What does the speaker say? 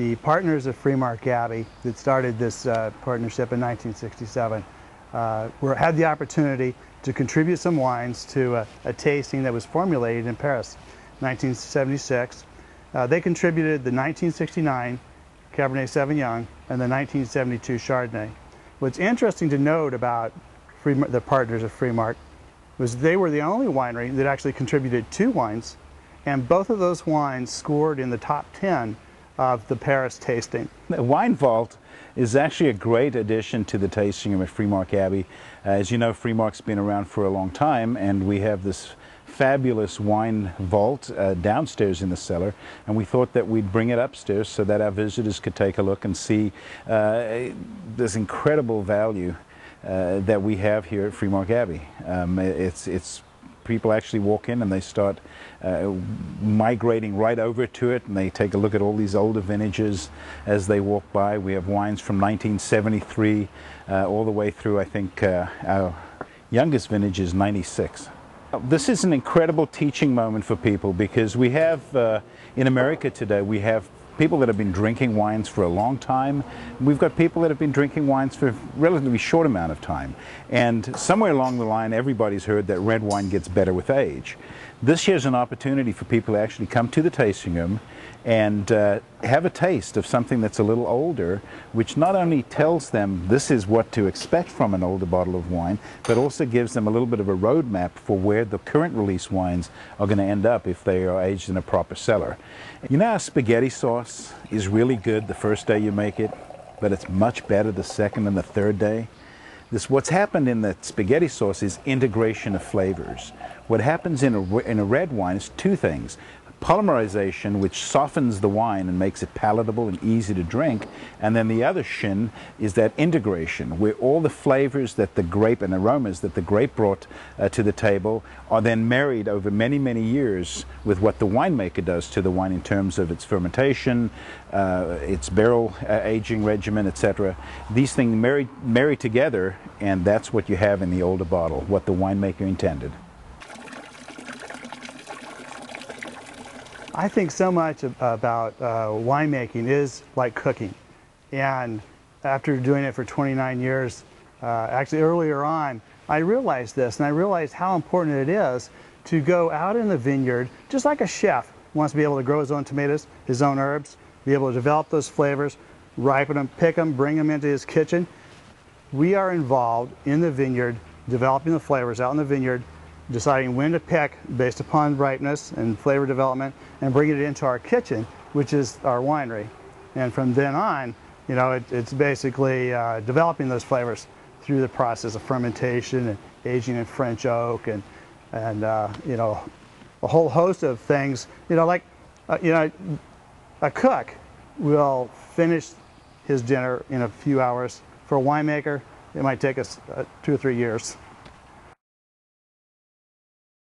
The partners of Freemark Abbey that started this partnership in 1967 had the opportunity to contribute some wines to a tasting that was formulated in Paris, 1976. They contributed the 1969 Cabernet Sauvignon and the 1972 Chardonnay. What's interesting to note about the partners of Freemark was they were the only winery that actually contributed 2 wines, and both of those wines scored in the top 10 of the Paris tasting. The Wine Vault is actually a great addition to the tasting room at Freemark Abbey. As you know, Freemark's been around for a long time, and we have this fabulous wine vault downstairs in the cellar, and we thought that we'd bring it upstairs so that our visitors could take a look and see this incredible value that we have here at Freemark Abbey. It's people actually walk in and they start migrating right over to it, and they take a look at all these older vintages as they walk by. We have wines from 1973 all the way through, I think our youngest vintage is 96. This is an incredible teaching moment for people, because we have in America today, we have people that have been drinking wines for a long time. We've got people that have been drinking wines for a relatively short amount of time. And somewhere along the line, everybody's heard that red wine gets better with age. This here's an opportunity for people to actually come to the tasting room and have a taste of something that's a little older, which not only tells them this is what to expect from an older bottle of wine, but also gives them a little bit of a roadmap for where the current release wines are going to end up if they are aged in a proper cellar. You know, our spaghetti sauce is really good the first day you make it, but it's much better the second and the third day. What's happened in the spaghetti sauce is integration of flavors. What happens in a red wine is 2 things. Polymerization, which softens the wine and makes it palatable and easy to drink, and then the other shin is that integration, where all the flavors that the grape and aromas that the grape brought to the table are then married over many, many years with what the winemaker does to the wine in terms of its fermentation, its barrel aging regimen, etc. These things marry together, and that's what you have in the older bottle, what the winemaker intended. I think so much about winemaking is like cooking, and after doing it for 29 years, actually earlier on, I realized this, and I realized how important it is to go out in the vineyard, just like a chef wants to be able to grow his own tomatoes, his own herbs, be able to develop those flavors, ripen them, pick them, bring them into his kitchen. We are involved in the vineyard, developing the flavors out in the vineyard, deciding when to pick based upon ripeness and flavor development, and bringing it into our kitchen, which is our winery. And from then on, you know, it's basically developing those flavors through the process of fermentation and aging in French oak and you know, a whole host of things. You know, like you know, a cook will finish his dinner in a few hours. For a winemaker, it might take us 2 or 3 years.